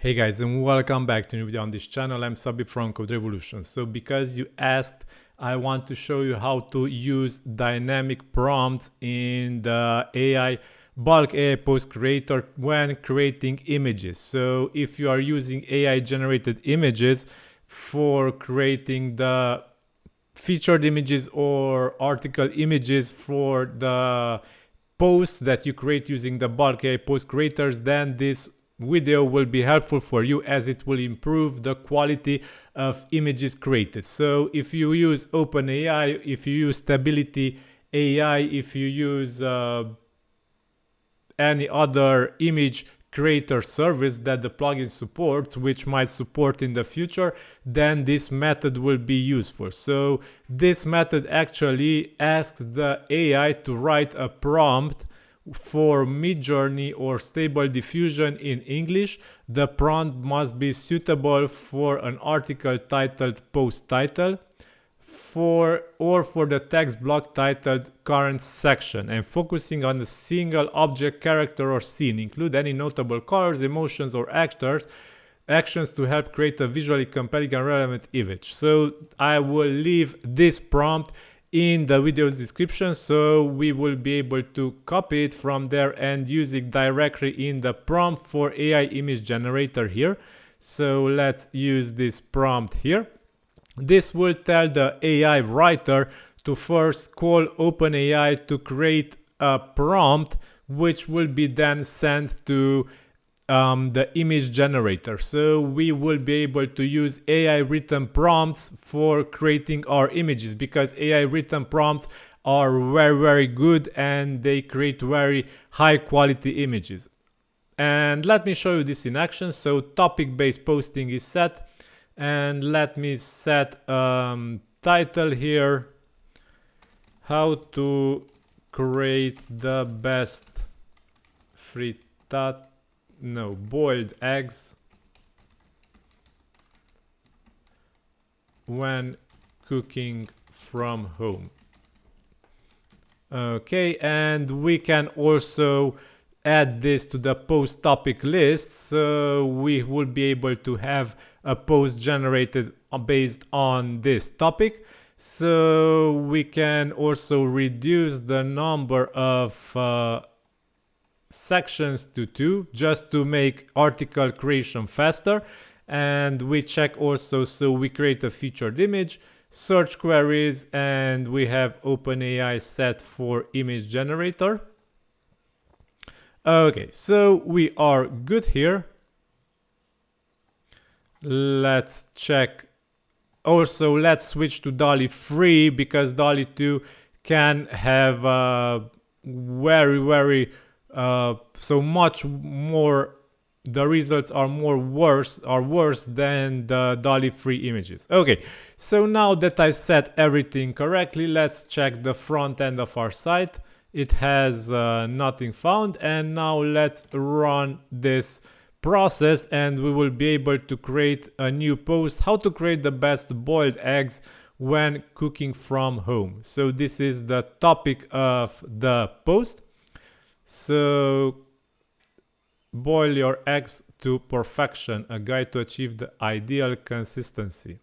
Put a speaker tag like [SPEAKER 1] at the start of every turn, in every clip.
[SPEAKER 1] Hey guys, and welcome back to a new video on this channel. I'm Sabi from Code Revolution. So because you asked, I want to show you how to use dynamic prompts in the bulk AI post creator when creating images. So if you are using AI generated images for creating the featured images or article images for the posts that you create using the bulk AI post creators, then this video will be helpful for you as it will improve the quality of images created. So if you use OpenAI, if you use Stability AI, if you use any other image creator service that the plugin supports, which might support in the future, then this method will be useful. So this method actually asks the AI to write a prompt for Midjourney or Stable Diffusion in English. The prompt must be suitable for an article titled post title for the text block titled current section, and focusing on a single object, character or scene. Include any notable colors, emotions or actions to help create a visually compelling and relevant image. So I will leave this prompt in the video's description, so we will be able to copy it from there and use it directly in the prompt for AI image generator here. So let's use this prompt here. This will tell the AI writer to first call OpenAI to create a prompt, which will be then sent to the image generator. So we will be able to use AI written prompts for creating our images, because AI written prompts are very good and they create very high quality images. And let me show you this in action. So topic based posting is set, and let me set title here: how to create the best boiled eggs when cooking from home. Okay, and we can also add this to the post topic list, so we will be able to have a post generated based on this topic. So we can also reduce the number of sections to 2 just to make article creation faster. And we check also, so we create a featured image, search queries, and we have OpenAI set for image generator. Okay, so we are good here. Let's check. Also, let's switch to DALL-E 3, because DALL-E 2 can have very so much more, the results are worse than the DALL-E 3 images. Okay, so now that I set everything correctly, let's check the front end of our site. It has nothing found, and now let's run this process and we will be able to create a new post: how to create the best boiled eggs when cooking from home. So this is the topic of the post. So boil your eggs to perfection, a guide to achieve the ideal consistency.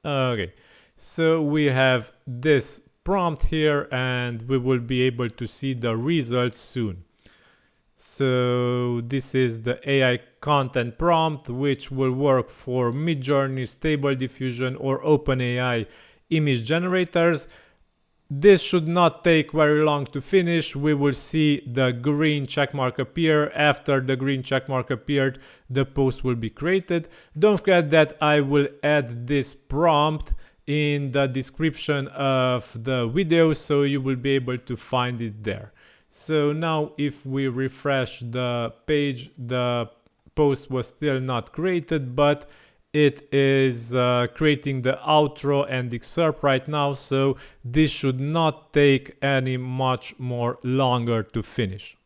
[SPEAKER 1] Okay, so we have this prompt here and we will be able to see the results soon. So this is the AI content prompt, which will work for Midjourney, Stable Diffusion or OpenAI image generators. This should not take very long to finish. We will see the green checkmark appear. After the green checkmark appeared, the post will be created. Don't forget that I will add this prompt in the description of the video, so you will be able to find it there. So now if we refresh the page, the post was still not created, but it is creating the outro and excerpt right now, so this should not take any much more longer to finish.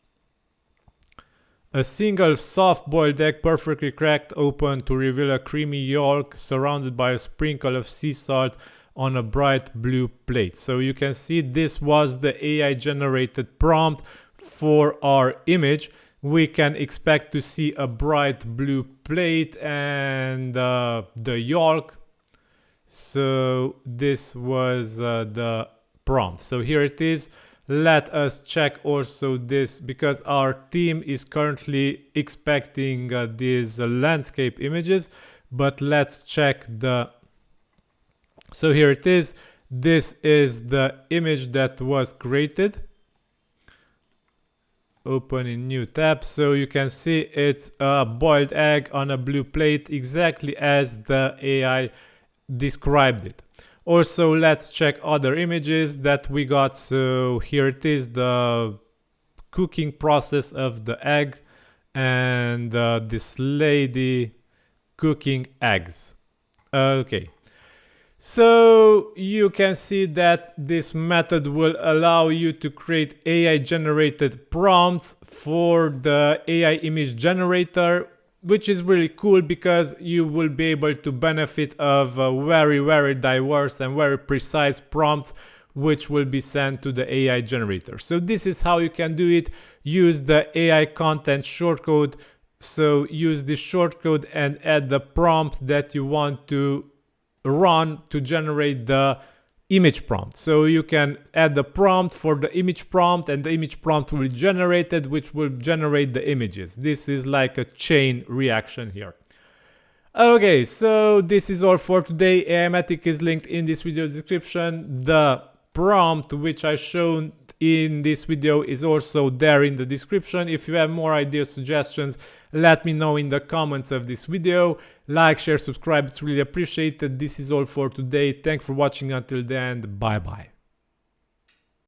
[SPEAKER 1] A single soft-boiled egg, perfectly cracked open to reveal a creamy yolk surrounded by a sprinkle of sea salt on a bright blue plate. So you can see this was the AI generated prompt for our image. we can expect to see a bright blue plate and the yolk. So this was the prompt. So here it is. Let us check also this, because our team is currently expecting these landscape images, but let's check the... So here it is. This is the image that was created. Open in new tab. So you can see it's a boiled egg on a blue plate, exactly as the AI described it. Also, let's check other images that we got. So here it is, the cooking process of the egg, and this lady cooking eggs. Okay. So you can see that this method will allow you to create AI generated prompts for the AI image generator, which is really cool because you will be able to benefit of very diverse and very precise prompts which will be sent to the AI generator. So this is how you can do it. Use the AI content shortcode. So use this shortcode and add the prompt that you want to run to generate the image prompt. So you can add the prompt for the image prompt, and the image prompt will be generated, which will generate the images. This is like a chain reaction here. Okay, so this is all for today. Aimatic is linked in this video description. The prompt which I shown in this video is also there in the description. If you have more ideas, suggestions, let me know in the comments of this video. Like, share, subscribe, it's really appreciated. This is all for today. Thanks for watching until the end. Bye bye.